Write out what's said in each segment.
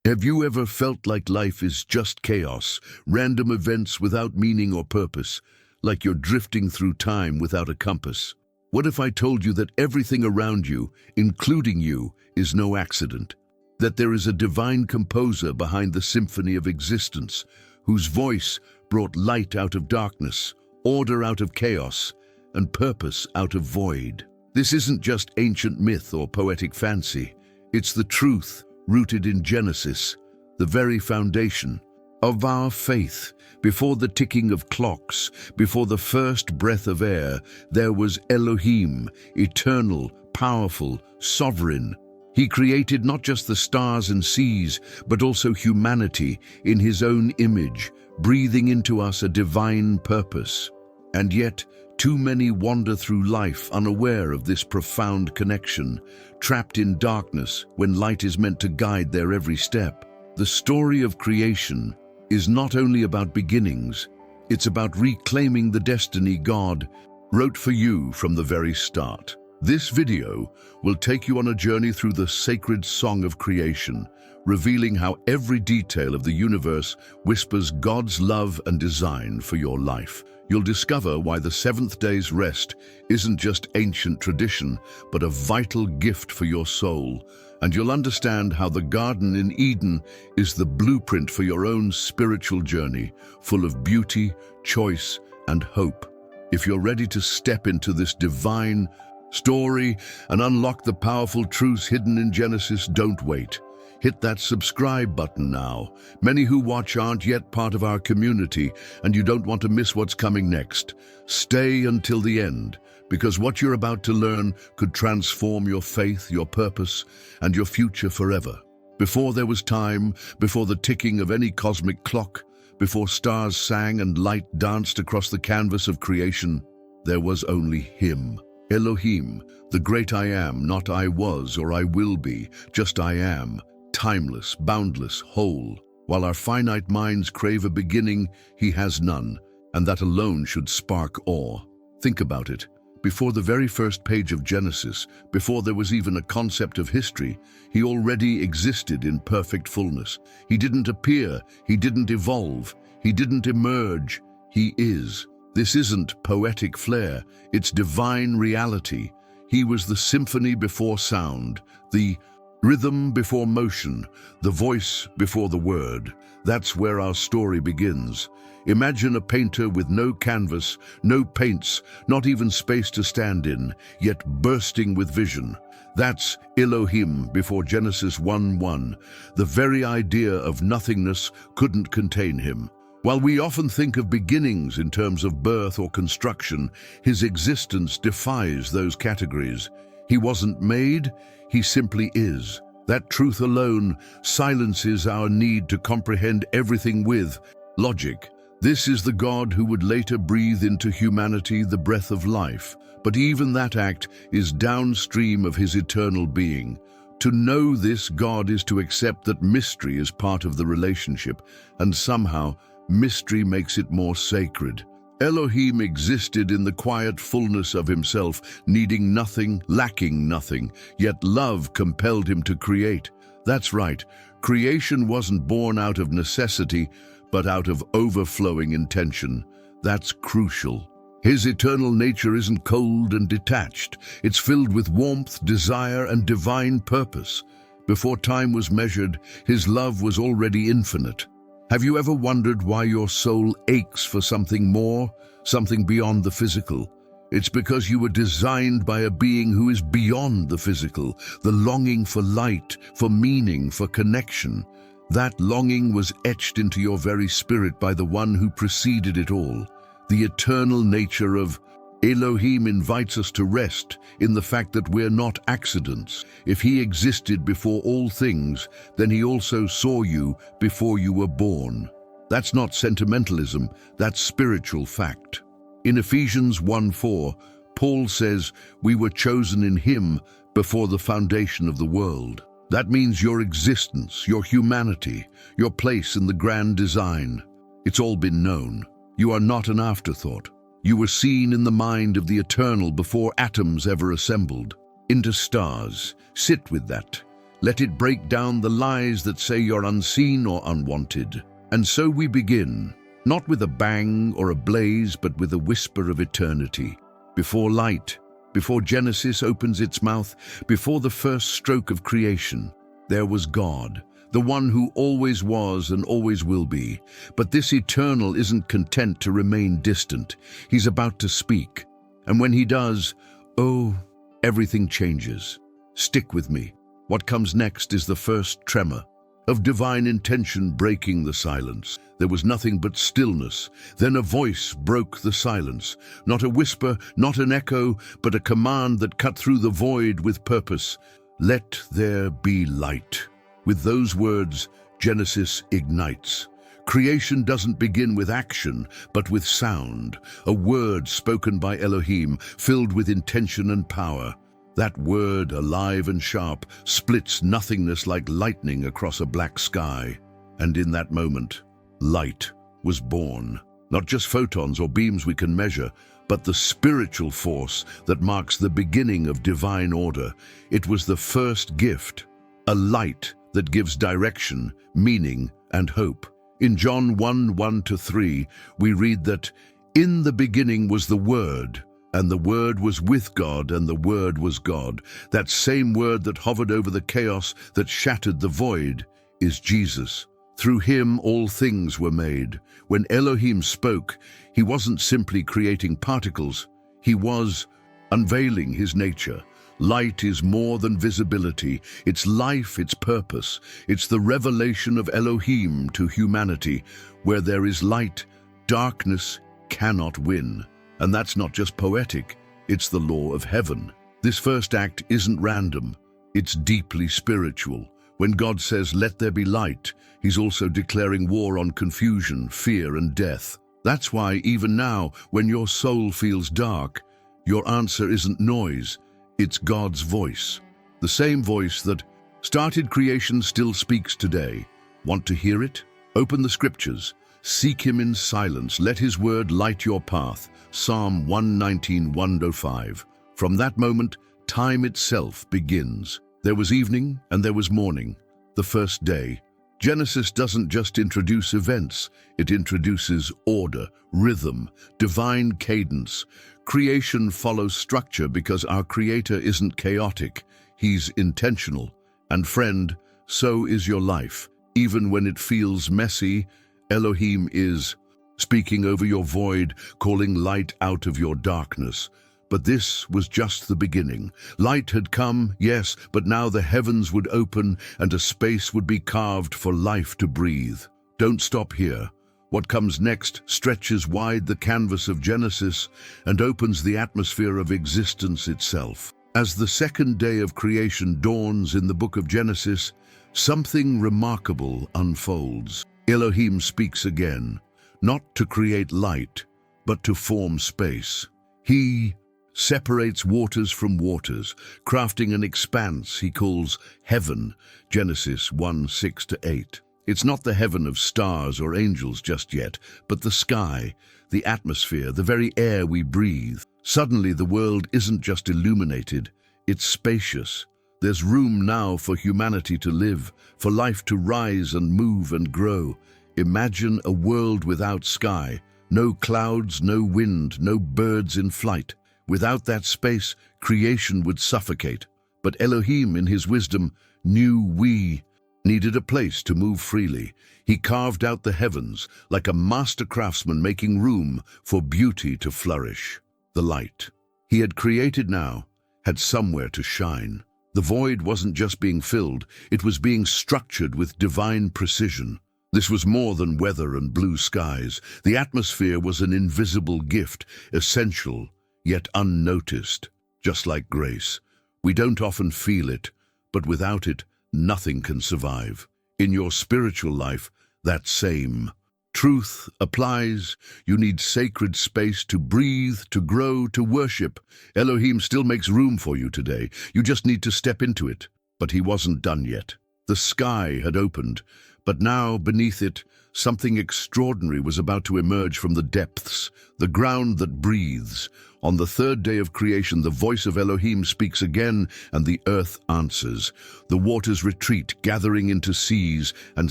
Have you ever felt like life is just chaos, random events without meaning or purpose, like you're drifting through time without a compass? What if I told you that everything around you, including you, is no accident? That there is a divine composer behind the symphony of existence, whose voice brought light out of darkness, order out of chaos, and purpose out of void. This isn't just ancient myth or poetic fancy. It's the truth rooted in Genesis, the very foundation of our faith. Before the ticking of clocks, before the first breath of air, there was Elohim, eternal, powerful, sovereign. He created not just the stars and seas, but also humanity in his own image, breathing into us a divine purpose. And yet, too many wander through life unaware of this profound connection, trapped in darkness when light is meant to guide their every step. The story of creation is not only about beginnings, it's about reclaiming the destiny God wrote for you from the very start. This video will take you on a journey through the sacred song of creation, revealing how every detail of the universe whispers God's love and design for your life. You'll discover why the seventh day's rest isn't just ancient tradition, but a vital gift for your soul. And you'll understand how the Garden in Eden is the blueprint for your own spiritual journey, full of beauty, choice, and hope. If you're ready to step into this divine story and unlock the powerful truths hidden in Genesis, don't wait. Hit that subscribe button now. Many who watch aren't yet part of our community, and you don't want to miss what's coming next. Stay until the end, because what you're about to learn could transform your faith, your purpose, and your future forever. Before there was time, before the ticking of any cosmic clock, before stars sang and light danced across the canvas of creation, there was only Him. Elohim, the great I am, not I was or I will be, just I am. Timeless, boundless, whole. While our finite minds crave a beginning, He has none, and that alone should spark awe. Think about it. Before the very first page of Genesis, before there was even a concept of history, He already existed in perfect fullness. He didn't appear, He didn't evolve, He didn't emerge. He is. This isn't poetic flair, it's divine reality. He was the symphony before sound, the rhythm before motion, the voice before the word. That's where our story begins. Imagine a painter with no canvas, no paints, not even space to stand in, yet bursting with vision. That's Elohim before Genesis 1:1. The very idea of nothingness couldn't contain Him. While we often think of beginnings in terms of birth or construction, His existence defies those categories. He wasn't made, He simply is. That truth alone silences our need to comprehend everything with logic. This is the God who would later breathe into humanity the breath of life, but even that act is downstream of His eternal being. To know this God is to accept that mystery is part of the relationship, and somehow mystery makes it more sacred. Elohim existed in the quiet fullness of Himself, needing nothing, lacking nothing, yet love compelled Him to create. That's right, creation wasn't born out of necessity, but out of overflowing intention. That's crucial. His eternal nature isn't cold and detached. It's filled with warmth, desire, and divine purpose. Before time was measured, His love was already infinite. Have you ever wondered why your soul aches for something more, something beyond the physical? It's because you were designed by a being who is beyond the physical, the longing for light, for meaning, for connection. That longing was etched into your very spirit by the one who preceded it all. The eternal nature of Elohim invites us to rest in the fact that we're not accidents. If He existed before all things, then He also saw you before you were born. That's not sentimentalism, that's spiritual fact. In Ephesians 1:4, Paul says, "We were chosen in Him before the foundation of the world." That means your existence, your humanity, your place in the grand design. It's all been known. You are not an afterthought. You were seen in the mind of the eternal before atoms ever assembled. Into stars. Sit with that. Let it break down the lies that say you're unseen or unwanted. And so we begin, not with a bang or a blaze, but with a whisper of eternity. Before light, before Genesis opens its mouth, before the first stroke of creation, there was God, the one who always was and always will be. But this eternal isn't content to remain distant. He's about to speak. And when he does, oh, everything changes. Stick with me. What comes next is the first tremor of divine intention breaking the silence. There was nothing but stillness. Then a voice broke the silence. Not a whisper, not an echo, but a command that cut through the void with purpose. Let there be light. With those words, Genesis ignites. Creation doesn't begin with action, but with sound, a word spoken by Elohim, filled with intention and power. That word, alive and sharp, splits nothingness like lightning across a black sky. And in that moment, light was born. Not just photons or beams we can measure, but the spiritual force that marks the beginning of divine order. It was the first gift, a light that gives direction, meaning, and hope. In John 1:1-3, we read that, "In the beginning was the Word, and the Word was with God, and the Word was God." That same Word that hovered over the chaos, that shattered the void, is Jesus. Through him all things were made. When Elohim spoke, he wasn't simply creating particles, he was unveiling his nature. Light is more than visibility. It's life, it's purpose. It's the revelation of Elohim to humanity. Where there is light, darkness cannot win. And that's not just poetic, it's the law of heaven. This first act isn't random, it's deeply spiritual. When God says, "Let there be light," he's also declaring war on confusion, fear, and death. That's why even now, when your soul feels dark, your answer isn't noise, it's God's voice. The same voice that started creation still speaks today. Want to hear it? Open the scriptures. Seek him in silence. Let his word light your path. Psalm 119:1-5. From that moment, time itself begins. There was evening and there was morning, the first day. Genesis doesn't just introduce events, it introduces order, rhythm, divine cadence. Creation follows structure because our Creator isn't chaotic, he's intentional. And friend, so is your life. Even when it feels messy, Elohim is speaking over your void, calling light out of your darkness. But this was just the beginning. Light had come, yes, but now the heavens would open and a space would be carved for life to breathe. Don't stop here. What comes next stretches wide the canvas of Genesis and opens the atmosphere of existence itself. As the second day of creation dawns in the book of Genesis, something remarkable unfolds. Elohim speaks again, not to create light, but to form space. He separates waters from waters, crafting an expanse he calls heaven, Genesis 1:6-8. It's not the heaven of stars or angels just yet, but the sky, the atmosphere, the very air we breathe. Suddenly the world isn't just illuminated, it's spacious. There's room now for humanity to live, for life to rise and move and grow. Imagine a world without sky, no clouds, no wind, no birds in flight. Without that space, creation would suffocate. But Elohim, in his wisdom, knew we needed a place to move freely. He carved out the heavens like a master craftsman making room for beauty to flourish. The light he had created now had somewhere to shine. The void wasn't just being filled, it was being structured with divine precision. This was more than weather and blue skies. The atmosphere was an invisible gift, essential, yet unnoticed, just like grace. We don't often feel it, but without it, nothing can survive. In your spiritual life, that same truth applies. You need sacred space to breathe, to grow, to worship. Elohim still makes room for you today. You just need to step into it. But he wasn't done yet. The sky had opened, But now, beneath it, something extraordinary was about to emerge from the depths, the ground that breathes. On the third day of creation, the voice of Elohim speaks again, and the earth answers. The waters retreat, gathering into seas, and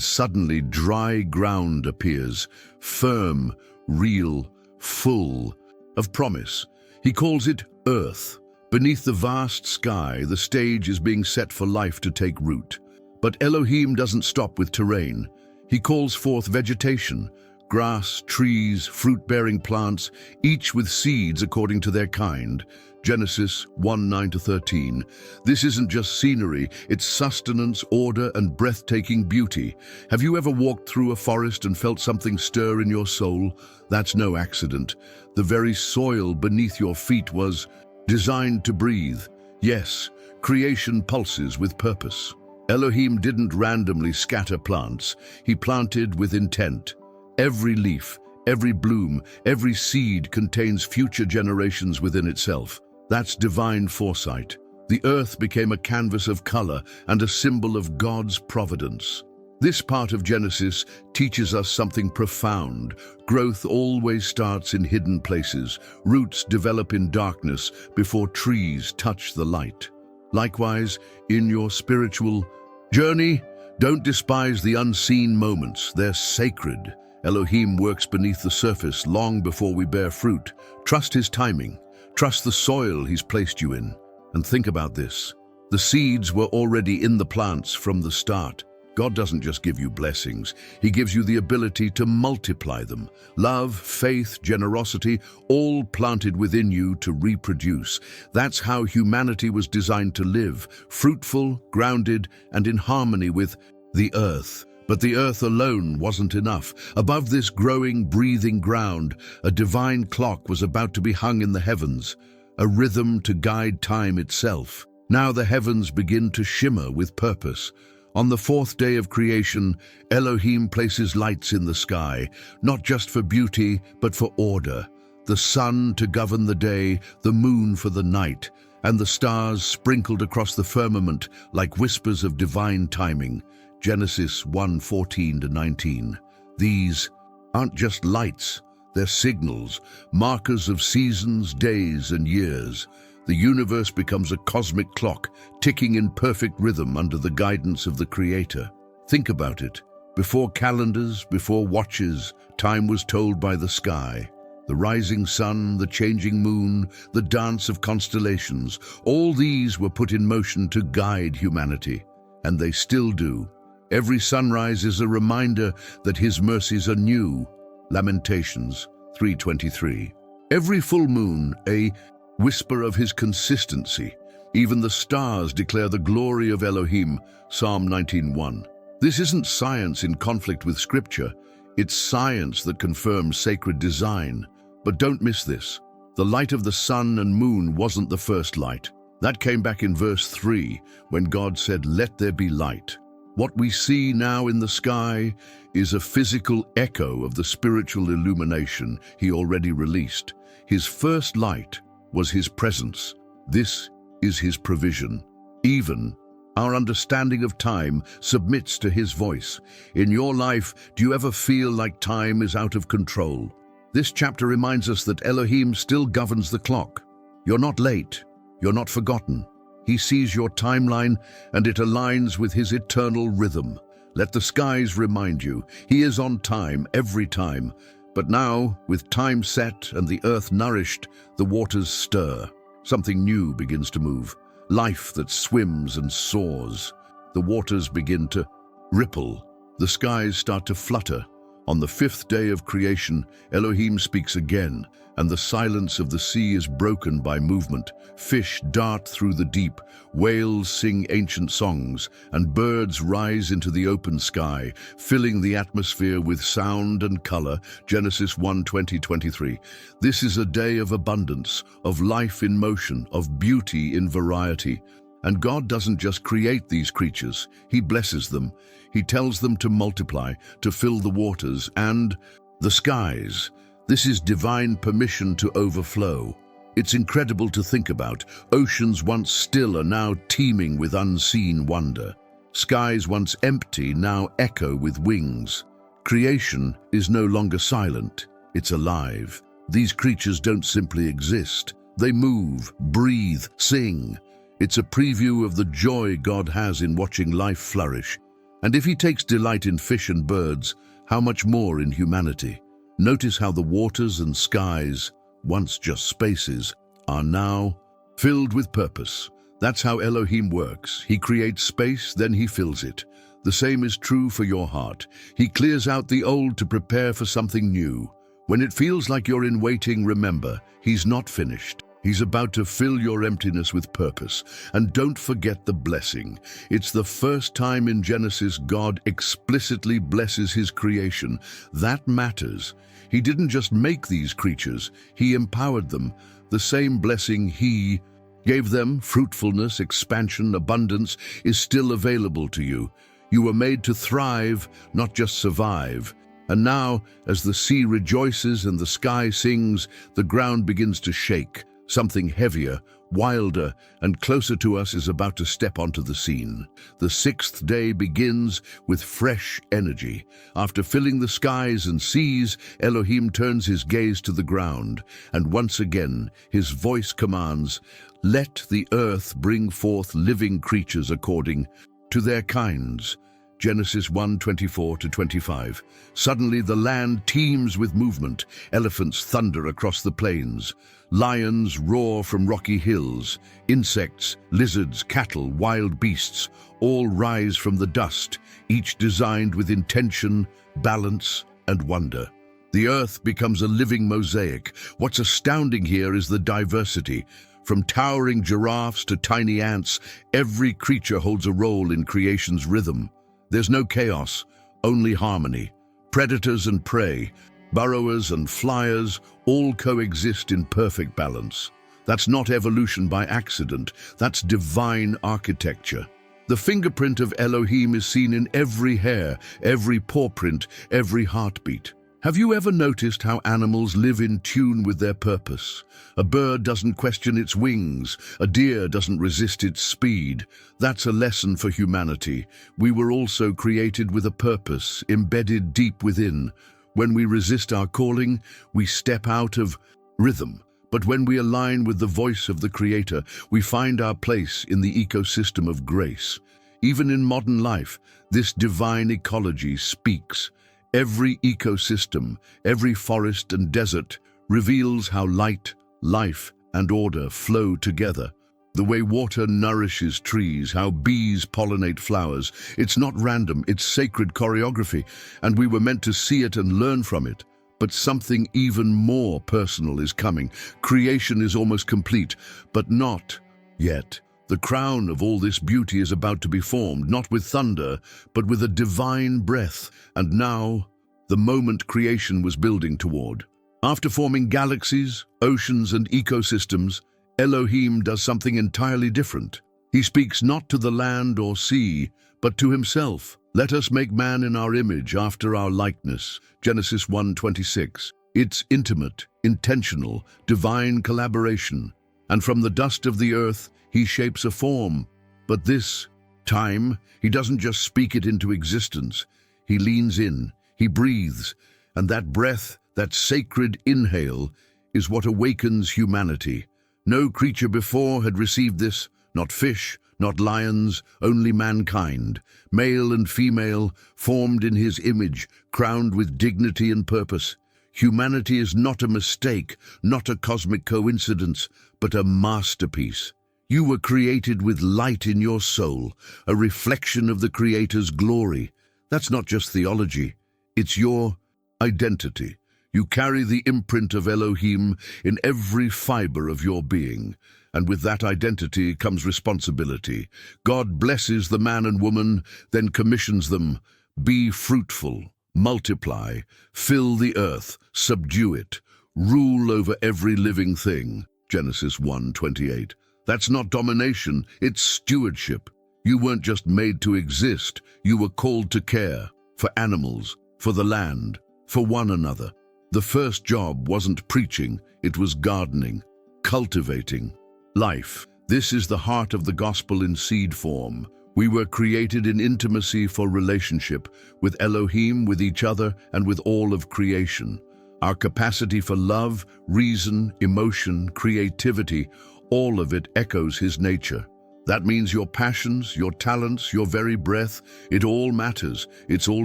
suddenly dry ground appears, firm, real, full of promise. He calls it Earth. Beneath the vast sky, the stage is being set for life to take root. But Elohim doesn't stop with terrain. He calls forth vegetation, grass, trees, fruit-bearing plants, each with seeds according to their kind. Genesis 1:9-13. This isn't just scenery, it's sustenance, order, and breathtaking beauty. Have you ever walked through a forest and felt something stir in your soul? That's no accident. The very soil beneath your feet was designed to breathe. Yes, creation pulses with purpose. Elohim didn't randomly scatter plants. He planted with intent. Every leaf, every bloom, every seed contains future generations within itself. That's divine foresight. The earth became a canvas of color and a symbol of God's providence. This part of Genesis teaches us something profound. Growth always starts in hidden places. Roots develop in darkness before trees touch the light. Likewise, in your spiritual journey, don't despise the unseen moments. They're sacred. Elohim works beneath the surface long before we bear fruit. Trust his timing. Trust the soil he's placed you in. And think about this. The seeds were already in the plants from the start. God doesn't just give you blessings. He gives you the ability to multiply them. Love, faith, generosity, all planted within you to reproduce. That's how humanity was designed to live, fruitful, grounded, and in harmony with the earth. But the earth alone wasn't enough. Above this growing, breathing ground, a divine clock was about to be hung in the heavens, a rhythm to guide time itself. Now the heavens begin to shimmer with purpose. On the fourth day of creation, Elohim places lights in the sky, not just for beauty, but for order. The sun to govern the day, the moon for the night, and the stars sprinkled across the firmament like whispers of divine timing. Genesis 1:14-19. These aren't just lights, they're signals, markers of seasons, days, and years. The universe becomes a cosmic clock, ticking in perfect rhythm under the guidance of the Creator. Think about it. Before calendars, before watches, time was told by the sky. The rising sun, the changing moon, the dance of constellations, all these were put in motion to guide humanity. And they still do. Every sunrise is a reminder that His mercies are new. Lamentations 3:23. Every full moon, a whisper of His consistency. Even the stars declare the glory of Elohim. Psalm 19:1. This isn't science in conflict with Scripture. It's science that confirms sacred design. But don't miss this. The light of the sun and moon wasn't the first light. That came back in verse 3, when God said, "Let there be light." What we see now in the sky is a physical echo of the spiritual illumination He already released. His first light was His presence. This is His provision. Even our understanding of time submits to His voice. In your life, do you ever feel like time is out of control? This chapter reminds us that Elohim still governs the clock. You're not late. You're not forgotten. He sees your timeline, and it aligns with His eternal rhythm. Let the skies remind you, He is on time every time. But now, with time set and the earth nourished, the waters stir. Something new begins to move. Life that swims and soars. The waters begin to ripple. The skies start to flutter. On the fifth day of creation, Elohim speaks again, and the silence of the sea is broken by movement. Fish dart through the deep, whales sing ancient songs, and birds rise into the open sky, filling the atmosphere with sound and color. Genesis 1:20-23. This is a day of abundance, of life in motion, of beauty in variety. And God doesn't just create these creatures, He blesses them. He tells them to multiply, to fill the waters and the skies. This is divine permission to overflow. It's incredible to think about. Oceans once still are now teeming with unseen wonder. Skies once empty now echo with wings. Creation is no longer silent, it's alive. These creatures don't simply exist. They move, breathe, sing. It's a preview of the joy God has in watching life flourish. And if He takes delight in fish and birds, how much more in humanity? Notice how the waters and skies, once just spaces, are now filled with purpose. That's how Elohim works. He creates space, then He fills it. The same is true for your heart. He clears out the old to prepare for something new. When it feels like you're in waiting, remember, He's not finished. He's about to fill your emptiness with purpose. And don't forget the blessing. It's the first time in Genesis God explicitly blesses His creation. That matters. He didn't just make these creatures, He empowered them. The same blessing He gave them, fruitfulness, expansion, abundance, is still available to you. You were made to thrive, not just survive. And now, as the sea rejoices and the sky sings, the ground begins to shake. Something heavier, wilder, and closer to us is about to step onto the scene. The sixth day begins with fresh energy. After filling the skies and seas, Elohim turns His gaze to the ground, and once again His voice commands, "Let the earth bring forth living creatures according to their kinds." Genesis 1:24-25. Suddenly the land teems with movement. Elephants thunder across the plains. Lions roar from rocky hills. Insects, lizards, cattle, wild beasts, all rise from the dust, each designed with intention, balance, and wonder. The earth becomes a living mosaic. What's astounding here is the diversity. From towering giraffes to tiny ants, every creature holds a role in creation's rhythm. There's no chaos, only harmony. Predators and prey, burrowers and flyers, all coexist in perfect balance. That's not evolution by accident, that's divine architecture. The fingerprint of Elohim is seen in every hair, every paw print, every heartbeat. Have you ever noticed how animals live in tune with their purpose? A bird doesn't question its wings. A deer doesn't resist its speed. That's a lesson for humanity. We were also created with a purpose, embedded deep within. When we resist our calling, we step out of rhythm. But when we align with the voice of the Creator, we find our place in the ecosystem of grace. Even in modern life, this divine ecology speaks. Every ecosystem, every forest and desert reveals how light, life, and order flow together. The way water nourishes trees, how bees pollinate flowers. It's not random, it's sacred choreography, and we were meant to see it and learn from it. But something even more personal is coming. Creation is almost complete, but not yet. The crown of all this beauty is about to be formed, not with thunder, but with a divine breath. And now, the moment creation was building toward. After forming galaxies, oceans, and ecosystems, Elohim does something entirely different. He speaks not to the land or sea, but to Himself. Let us make man in our image, after our likeness. Genesis 1:26. It's intimate, intentional, divine collaboration. And from the dust of the earth, He shapes a form. But this time, He doesn't just speak it into existence. He leans in, He breathes, and that breath, that sacred inhale, is what awakens humanity. No creature before had received this, not fish, not lions, only mankind, male and female, formed in His image, crowned with dignity and purpose. Humanity is not a mistake, not a cosmic coincidence, but a masterpiece. You were created with light in your soul, a reflection of the Creator's glory. That's not just theology, it's your identity. You carry the imprint of Elohim in every fiber of your being. And with that identity comes responsibility. God blesses the man and woman, then commissions them. Be fruitful, multiply, fill the earth, subdue it, rule over every living thing. Genesis 1:28. That's not domination, it's stewardship. You weren't just made to exist, you were called to care, for animals, for the land, for one another. The first job wasn't preaching, it was gardening, cultivating life. This is the heart of the gospel in seed form. We were created in intimacy for relationship, with Elohim, with each other, and with all of creation. Our capacity for love, reason, emotion, creativity, all of it echoes his nature. That means your passions, your talents, your very breath, it all matters. It's all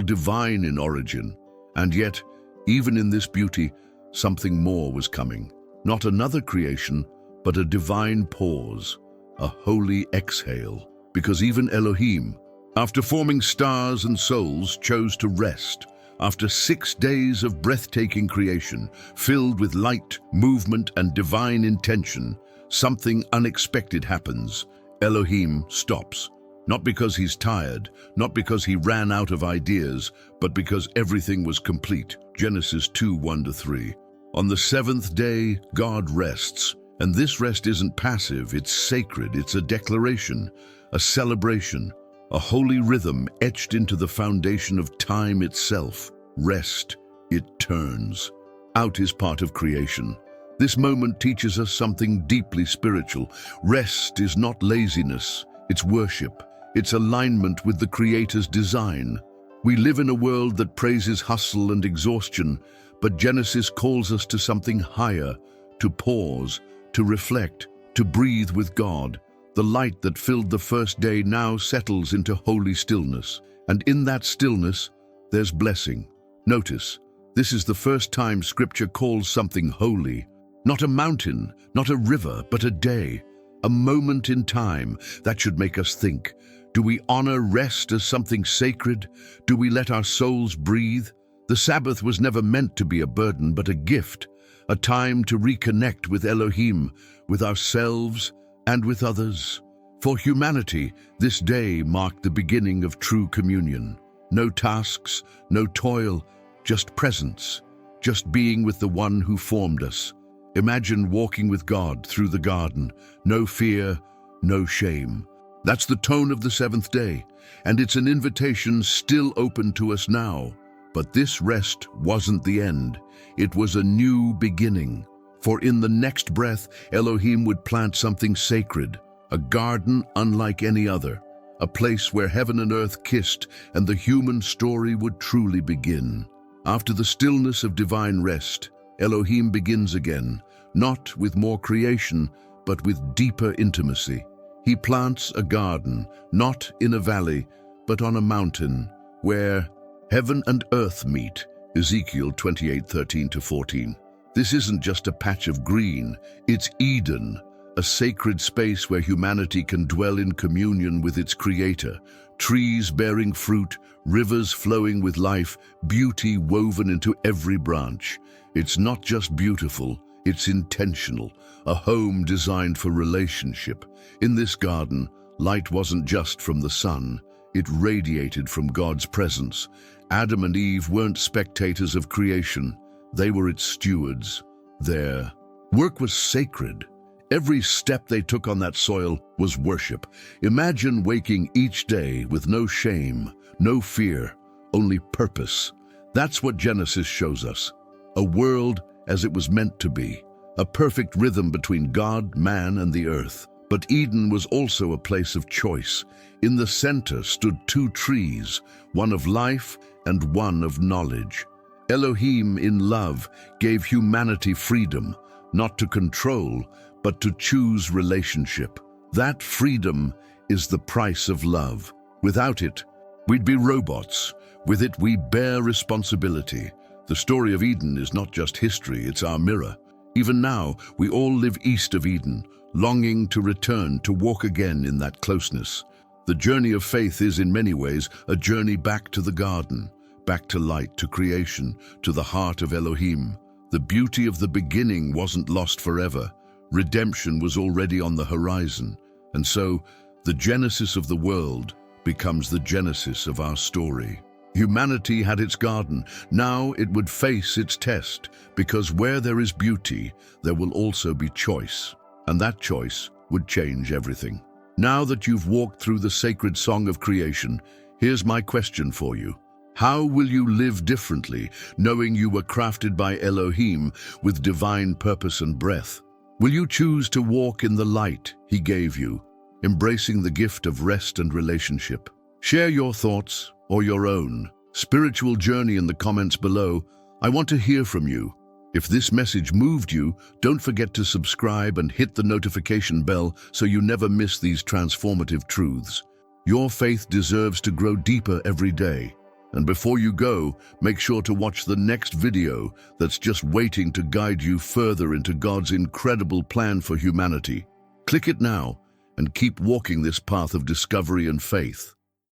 divine in origin. And yet, even in this beauty, something more was coming. Not another creation, but a divine pause, a holy exhale. Because even Elohim, after forming stars and souls, chose to rest. After 6 days of breathtaking creation, filled with light, movement, and divine intention, something unexpected happens. Elohim stops. Not because he's tired, not because he ran out of ideas, but because everything was complete. Genesis 2:1-3. On the 7th day, God rests. And this rest isn't passive, it's sacred, it's a declaration, a celebration, a holy rhythm etched into the foundation of time itself. Rest, it turns. Out is part of creation. This moment teaches us something deeply spiritual. Rest is not laziness, it's worship. It's alignment with the Creator's design. We live in a world that praises hustle and exhaustion, but Genesis calls us to something higher, to pause, to reflect, to breathe with God. The light that filled the first day now settles into holy stillness. And in that stillness, there's blessing. Notice, this is the first time Scripture calls something holy. Not a mountain, not a river, but a day. A moment in time that should make us think. Do we honor rest as something sacred? Do we let our souls breathe? The Sabbath was never meant to be a burden, but a gift. A time to reconnect with Elohim, with ourselves, and with others. For humanity, this day marked the beginning of true communion. No tasks, no toil, just presence, just being with the one who formed us. Imagine walking with God through the garden. No fear, no shame. That's the tone of the 7th day, and it's an invitation still open to us now. But this rest wasn't the end. It was a new beginning. For in the next breath, Elohim would plant something sacred, a garden unlike any other, a place where heaven and earth kissed and the human story would truly begin. After the stillness of divine rest, Elohim begins again, not with more creation, but with deeper intimacy. He plants a garden, not in a valley, but on a mountain, where heaven and earth meet. Ezekiel 28:13-14. This isn't just a patch of green, it's Eden, a sacred space where humanity can dwell in communion with its creator. Trees bearing fruit, rivers flowing with life, beauty woven into every branch. It's not just beautiful, it's intentional, a home designed for relationship. In this garden, light wasn't just from the sun, it radiated from God's presence. Adam and Eve weren't spectators of creation, they were its stewards. Their work was sacred. Every step they took on that soil was worship. Imagine waking each day with no shame, no fear, only purpose. That's what Genesis shows us. A world as it was meant to be, a perfect rhythm between God, man, and the earth. But Eden was also a place of choice. In the center stood 2 trees, one of life and one of knowledge. Elohim, in love, gave humanity freedom, not to control, but to choose relationship. That freedom is the price of love. Without it, we'd be robots. With it, we bear responsibility. The story of Eden is not just history, it's our mirror. Even now, we all live east of Eden, longing to return, to walk again in that closeness. The journey of faith is, in many ways, a journey back to the garden, back to light, to creation, to the heart of Elohim. The beauty of the beginning wasn't lost forever. Redemption was already on the horizon. And so, the genesis of the world becomes the genesis of our story. Humanity had its garden. Now it would face its test, because where there is beauty, there will also be choice. And that choice would change everything. Now that you've walked through the sacred song of creation, here's my question for you. How will you live differently, knowing you were crafted by Elohim with divine purpose and breath? Will you choose to walk in the light he gave you, embracing the gift of rest and relationship. Share your thoughts or your own spiritual journey in the comments below. I want to hear from you. If this message moved you, don't forget to subscribe and hit the notification bell so you never miss these transformative truths. Your faith deserves to grow deeper every day. And before you go, make sure to watch the next video that's just waiting to guide you further into God's incredible plan for humanity. Click it now and keep walking this path of discovery and faith.